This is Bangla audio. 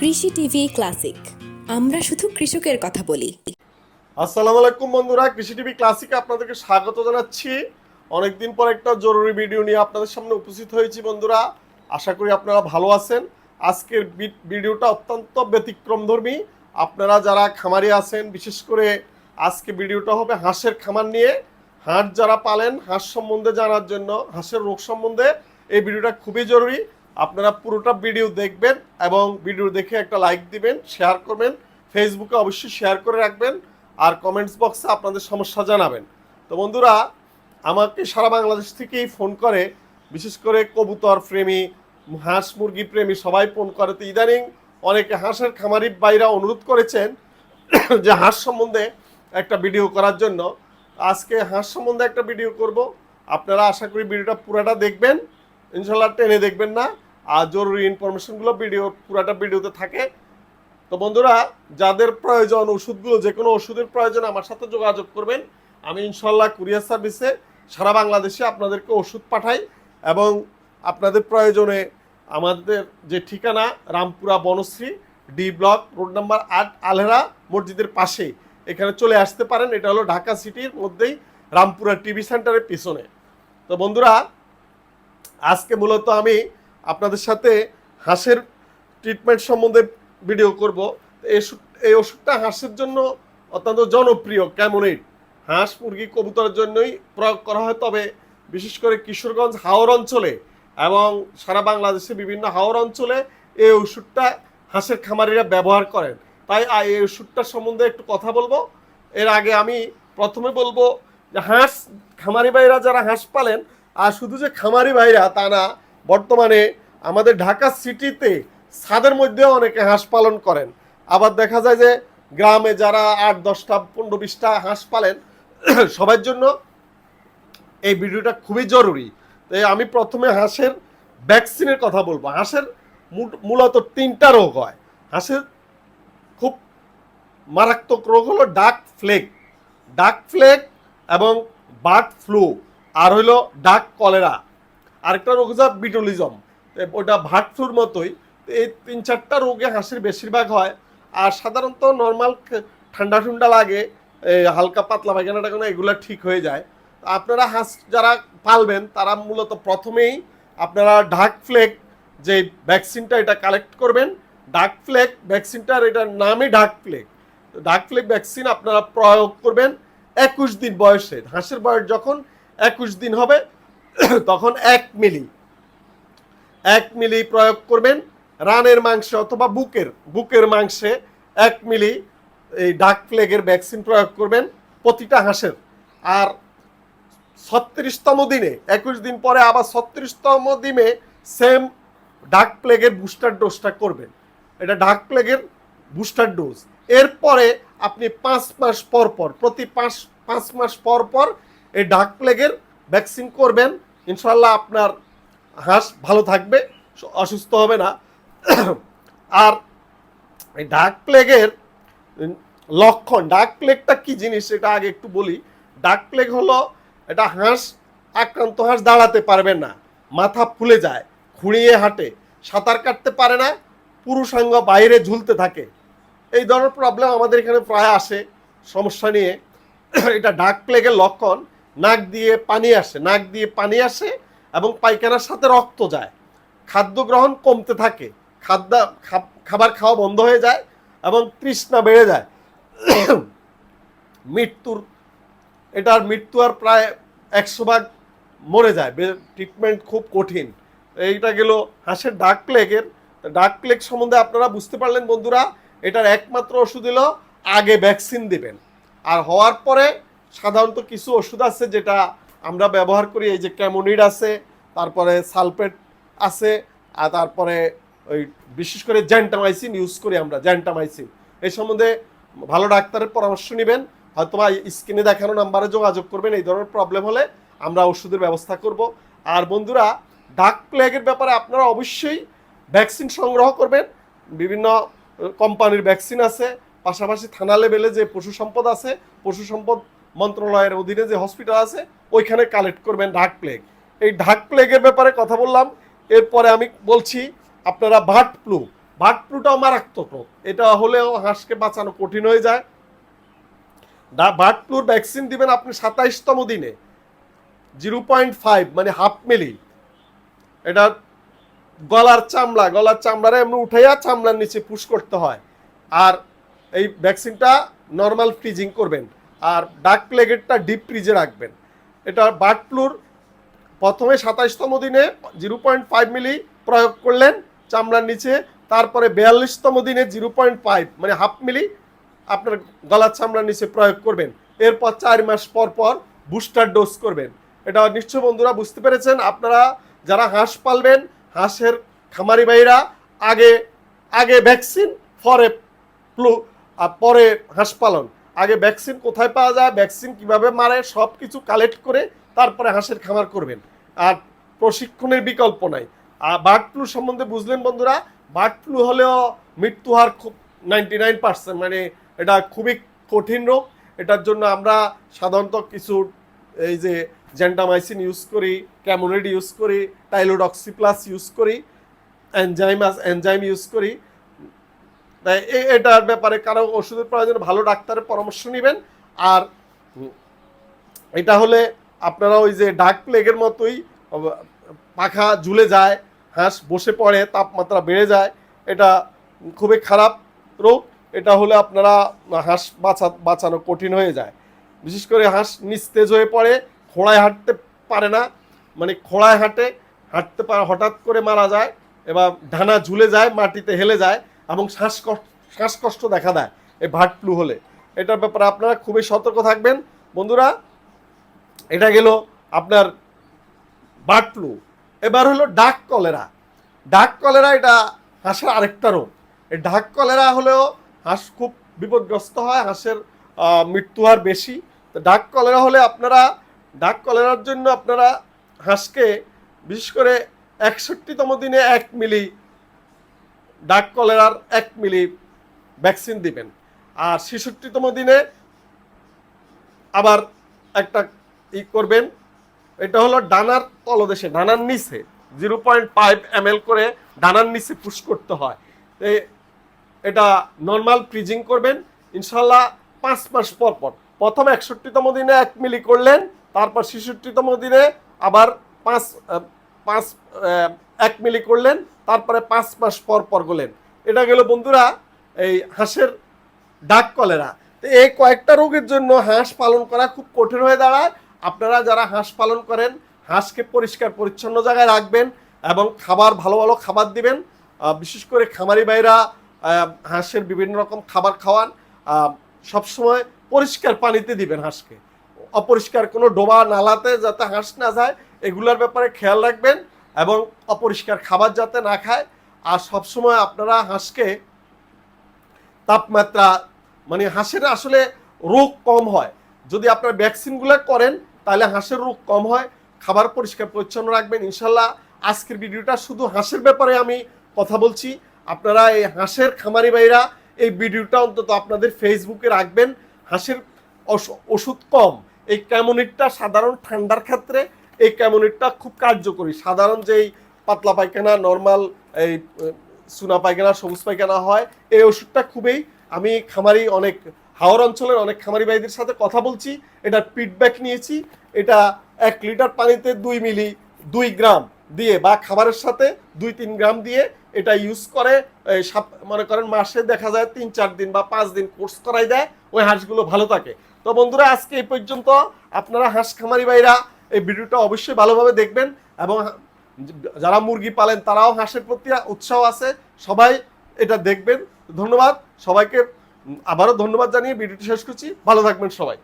কৃষি টিভি ক্লাসিক, আমরা শুধু কৃষকের কথা বলি। আসসালামু আলাইকুম বন্ধুরা, কৃষি টিভি ক্লাসিকে আপনাদেরকে স্বাগত জানাচ্ছি। অনেকদিন পর একটা জরুরি ভিডিও নিয়ে আপনাদের সামনে উপস্থিত হয়েছি বন্ধুরা। আশা করি আপনারা ভালো আছেন। আজকের ভিডিওটা অত্যন্ত ব্যতিক্রমধর্মী। আপনারা যারা খামারি আছেন, বিশেষ করে আজকে ভিডিওটা হবে হাঁসের খামার নিয়ে। হাঁস যারা পালেন, হাঁস সম্বন্ধে জানার জন্য, হাঁসের রোগ সম্বন্ধে এই ভিডিওটা খুবই জরুরি। আপনারা পুরোটা ভিডিও দেখবেন এবং ভিডিও দেখে একটা লাইক দিবেন, শেয়ার করবেন, ফেসবুকে অবশ্যই শেয়ার করে রাখবেন আর কমেন্টস বক্সে আপনাদের সমস্যা জানাবেন। তো বন্ধুরা, আমাকে সারা বাংলাদেশ থেকেই ফোন করে, বিশেষ করে কবুতর প্রেমী, হাঁস মুরগি প্রেমী সবাই ফোন করে। তো ইদানিং অনেকে হাঁসের খামারি ভাইরা অনুরোধ করেছেন যে হাঁস সম্বন্ধে একটা ভিডিও করার জন্য। আজকে হাঁস সম্বন্ধে একটা ভিডিও করব। আপনারা আশা করি ভিডিওটা পুরাটা দেখবেন, ইনশাল্লাহ টেনে দেখবেন না। আর জরুরি ইনফরমেশনগুলো পুরাটা ভিডিওতে থাকে। তো বন্ধুরা, যাদের প্রয়োজন ওষুধগুলো, যে কোনো ওষুধের প্রয়োজন আমার সাথে যোগাযোগ করবেন। আমি ইনশাল্লাহ কুরিয়ার সার্ভিসে সারা বাংলাদেশে আপনাদেরকে ওষুধ পাঠাই এবং আপনাদের প্রয়োজনে আমাদের যে ঠিকানা Rampura Banasree D block road number 8 Alhera মসজিদের পাশেই, এখানে চলে আসতে পারেন। এটা হলো ঢাকা সিটির মধ্যেই রামপুরা টিভি সেন্টারের পিছনে। তো বন্ধুরা, আজকে মূলত আমি আপনাদের সাথে হাঁসের ট্রিটমেন্ট সম্বন্ধে ভিডিও করব। এই ওষুধটা হাঁসের জন্য অত্যন্ত জনপ্রিয় ক্যামোনিড। হাঁস মুরগি কবুতরের জন্যই প্রয়োগ করা হয়, তবে বিশেষ করে কিশোরগঞ্জ হাওর অঞ্চলে এবং সারা বাংলাদেশে বিভিন্ন হাওর অঞ্চলে এই ওষুধটা হাঁসের খামারিরা ব্যবহার করেন। তাই এই ওষুধটার সম্বন্ধে একটু কথা বলবো। এর আগে আমি প্রথমে বলবো যে হাঁস খামারি ভাইরা যারা হাঁস পালেন, আর শুধু যে খামারি ভাইরা তা না, বর্তমানে আমাদের ঢাকা সিটিতে ছাদের মধ্যেও অনেকে হাঁস পালন করেন। আবার দেখা যায় যে গ্রামে যারা 8-10টা 15-20টা হাঁস পালেন, সবার জন্য এই ভিডিওটা খুবই জরুরি। তাই আমি প্রথমে হাঁসের ভ্যাকসিনের কথা বলবো। হাঁসের মূলত 3টা রোগ হয়। হাঁসের খুব মারাত্মক রোগ হলো ডাক ফ্লেগ এবং বার্ড ফ্লু, আর হইলো ডাক কলেরা। আরেকটা রোগ হচ্ছে বিটুলিজম, ওটা বার্ড ফ্লুর মতোই। এই 3-4টা রোগে হাঁসের বেশিরভাগ হয়। আর সাধারণত নর্মাল ঠান্ডা লাগে, হালকা পাতলা পায়খানা টাখানা এগুলো ঠিক হয়ে যায়। আপনারা হাঁস যারা পালবেন তারা মূলত প্রথমেই আপনারা ডাক ফ্লেগ যে ভ্যাকসিনটা এটা কালেক্ট করবেন। ডাক ফ্লেগ ভ্যাকসিনটার এটার নামই ডাক ফ্লেগ ভ্যাকসিন আপনারা প্রয়োগ করবেন 21 দিন বয়সে। হাঁসের বয়স যখন 21 দিন হবে তখন 1 মিলি প্রয়োগ করবেন। রানের মাংসে অথবা বুকের মাংসে 1 মিলি এই ডাক প্লেগের ভ্যাকসিন প্রয়োগ করবেন প্রতিটা হাঁসের। আর 36তম দিনে, 21 দিন পরে আবার 36তম দিনে সেম ডাক প্লেগের বুস্টার ডোজটা করবেন। এটা ডাক প্লেগের বুস্টার ডোজ। এরপরে আপনি 5 মাস পর প্রতি 5 মাস পর এই ডাক প্লেগের ভ্যাকসিন করবেন। ইনশাল্লাহ আপনার হাঁস ভালো থাকবে, অসুস্থ হবে না। আর এই ডাক প্লেগের লক্ষণ, ডাক প্লেগটা কি জিনিস এটা আগে একটু বলি। ডাক প্লেগ হলো, এটা আক্রান্ত হাঁস দাঁড়াতে পারবে না, মাথা ফুলে যায়, খুঁড়িয়ে হাঁটে, সাঁতার কাটতে পারে না, পুরুষাঙ্গ বাইরে ঝুলতে থাকে। এই ধরনের প্রবলেম আমাদের এখানে প্রায় আসে সমস্যা নিয়ে। এটা ডাক প্লেগের লক্ষণ। নাক দিয়ে পানি আসে এবং পায়খানার সাথে রক্ত যায়, খাদ্য গ্রহণ কমতে থাকে, খাবার খাওয়া বন্ধ হয়ে যায় এবং তৃষ্ণা বেড়ে যায়। এটার মৃত্যু আর প্রায় 100 ভাগ মরে যায়। ট্রিটমেন্ট খুব কঠিন। এইটা গেল হাঁসের ডাক প্লেগ সম্বন্ধে আপনারা বুঝতে পারলেন বন্ধুরা। এটার একমাত্র ওষুধ হলো আগে ভ্যাকসিন দিবেন। আর হওয়ার পরে সাধারণত কিছু ওষুধ আছে যেটা আমরা ব্যবহার করি। এই যে ক্যামোনিড আছে, তারপরে সালফেট আছে, আর তারপরে ওই বিশেষ করে জ্যান্টামাইসিন ইউজ করি আমরা। এই সম্বন্ধে ভালো ডাক্তারের পরামর্শ নেবেন, হয়তো বা স্ক্রিনে দেখানো নাম্বারে যোগাযোগ করবেন। এই ধরনের প্রবলেম হলে আমরা ওষুধের ব্যবস্থা করব। আর বন্ধুরা, ডাক প্লেগের ব্যাপারে আপনারা অবশ্যই ভ্যাকসিন সংগ্রহ করবেন। বিভিন্ন কোম্পানির ভ্যাকসিন আছে, পাশাপাশি থানা লেভেলে যে পশু সম্পদ মন্ত্রণালয়ের অধীনে যে হসপিটাল আছে ওইখানে কালেক্ট করবেন ডাক প্লেগ। এই ডাক প্লেগের ব্যাপারে কথা বললাম। এরপরে আমি বলছি আপনারা বার্ড বার্ড ফ্লুটাও মারাত্মক রোগ, এটা হলেও হাঁসকে বাঁচানো কঠিন হয়ে যায়। বার্ড ফ্লুর ভ্যাকসিন দিবেন আপনি 27তম দিনে 0.5 মানে হাফ মিলি। এটা গলার চামড়ারে এমনি উঠাইয়া চামড়ার নিচে পুশ করতে হয়। আর এই ভ্যাকসিনটা নর্মাল ফ্রিজিং করবেন, আর ডাক প্লেগেটটা ডিপ ফ্রিজে রাখবেন। এটা বার্ড ফ্লুর প্রথমে 27তম দিনে 0.5 মিলি প্রয়োগ করলেন চামড়ার নিচে, তারপরে 42তম দিনে 0.5 মানে হাফ মিলি আপনার গলার চামড়ার নিচে প্রয়োগ করবেন। এরপর 4 মাস পর পর বুস্টার ডোজ করবেন। এটা নিশ্চয় বন্ধুরা বুঝতে পেরেছেন। আপনারা যারা হাঁস পালবেন, হাঁসের খামারি ভাইরা আগে আগে ভ্যাকসিন পরে ফ্লু, পরে হাঁস পালন। আগে ভ্যাকসিন কোথায় পাওয়া যায়, ভ্যাকসিন কিভাবে মারে, সব কিছু কালেক্ট করে তারপরে হাঁসের খামার করবেন। আর প্রশিক্ষণের বিকল্প নাই। আর বার্ড ফ্লু সম্বন্ধে বুঝলেন বন্ধুরা। বার্ড ফ্লু হলেও মৃত্যু হার খুব 99%, মানে এটা খুবই কঠিন রোগ। এটার জন্য আমরা সাধারণত কিছু এই যে জেন্টামাইসিন ইউজ করি, ক্যামোনিড ইউজ করি, টাইলোডক্সি প্লাস ইউজ করি, এনজাইম ইউজ করি। তাই এটার ব্যাপারে কারো ওষুধের প্রয়োজন ভালো ডাক্তারের পরামর্শ নেবেন। আর এটা হলে আপনারা ওই যে ডাক প্লেগের মতোই পাখা ঝুলে যায়, হাঁস বসে পড়ে, তাপমাত্রা বেড়ে যায়, এটা খুবই খারাপ রোগ। এটা হলে আপনারা হাঁস বাঁচানো কঠিন হয়ে যায়। বিশেষ করে হাঁস নিস্তেজ হয়ে পড়ে, খোঁড়ায় হাঁটতে পারে না, মানে খোঁড়ায় হাঁটতে পারে, হঠাৎ করে মারা যায়, এবার ডানা ঝুলে যায়, মাটিতে হেলে যায়, এবং শ্বাসকষ্ট দেখা দেয় এই বার্ড ফ্লু হলে। এটার ব্যাপারে আপনারা খুবই সতর্ক থাকবেন বন্ধুরা। এটা গেল আপনার বার্ড ফ্লু। এবার হলো ডাক কলেরা। ডাক কলেরা এটা হাঁসের আরেকটা রোগ। এই ডাক কলেরা হলেও হাঁস খুব বিপদগ্রস্ত হয়, হাঁসের মৃত্যু হার বেশি। তো ডাক কলেরা হলে আপনারা, ডাক কলেরার জন্য আপনারা হাঁসকে বিশেষ করে 61তম দিনে 1 মিলি ডাক কলেরার 1 মিলি ভ্যাকসিন দিবেন। আর 66তম দিনে আবার একটা করবেন। এটা হলো ডানার তলদেশে, ডানার নিচে 0.5 ml করে ডানার নিচে পুশ করতে হয়। এটা নর্মাল ফ্রিজিং করবেন ইনশাল্লাহ 5 মাস পর পর। প্রথম 61তম দিনে 1 মিলি করলেন, তারপর 66তম দিনে আবার 1 মিলি করলেন, তারপরে 5 মাস পর পর করলেন। এটা গেল বন্ধুরা এই হাঁসের ডাক কলেরা। তো এই কয়েকটা রোগের জন্য হাঁস পালন করা খুব কঠিন হয়ে দাঁড়ায়। আপনারা যারা হাঁস পালন করেন, হাঁসকে পরিষ্কার পরিচ্ছন্ন জায়গায় রাখবেন এবং খাবার ভালো ভালো খাবার দিবেন। বিশেষ করে খামারি ভাইরা হাঁসের বিভিন্ন রকম খাবার খাওয়ান। সবসময় পরিষ্কার পানিতে দিবেন হাঁসকে, অপরিষ্কার কোনো ডোবা নালাতে যাতে হাঁস না যায় এগুলোর ব্যাপারে খেয়াল রাখবেন, এবং অপরিষ্কার খাবার যাতে না খায়। আর সবসময় আপনারা হাঁসকে তাপমাত্রা, মানে হাঁসের আসলে রোগ কম হয় যদি আপনার ভ্যাকসিনগুলো করেন, তাহলে হাঁসের রোগ কম হয়। খাবার পরিষ্কার পরিচ্ছন্ন রাখবেন ইনশাল্লাহ। আজকের ভিডিওটা শুধু হাঁসের ব্যাপারে আমি কথা বলছি। আপনারা এই হাঁসের খামারি ভাইরা এই ভিডিওটা অন্তত আপনাদের ফেসবুকে রাখবেন। হাঁসের ওষুধ কম, এই ক্যামোনিডটা সাধারণ ঠান্ডার ক্ষেত্রে এই ক্যামোনিডটা খুব কার্যকরী। সাধারণ যেই পাতলা পায়খানা, নর্মাল এই চুনা পায়খানা, সবুজ পায়খানা হয়, এই ওষুধটা খুবই, আমি খামারি অনেক হাওর অঞ্চলের অনেক খামারি ভাইদের সাথে কথা বলছি, এটার ফিডব্যাক নিয়েছি। এটা 1 লিটার পানিতে 2 মিলি 2 গ্রাম দিয়ে বা খাবারের সাথে 2-3 গ্রাম দিয়ে এটা ইউজ করে, মনে করেন মাসে দেখা যায় 3-4 দিন বা 5 দিন কোর্স করাই দেয়, ওই হাঁসগুলো ভালো থাকে। তো বন্ধুরা আজকে এই পর্যন্ত। আপনারা হাঁস খামারি ভাইরা এই ভিডিওটা অবশ্যই ভালোভাবে দেখবেন, এবং যারা মুরগি পালেন তারাও হাঁসের প্রতি উৎসাহ আছে, সবাই এটা দেখবেন। ধন্যবাদ সবাইকে, আবারও ধন্যবাদ জানিয়ে ভিডিওটি শেষ করছি। ভালো থাকবেন সবাই।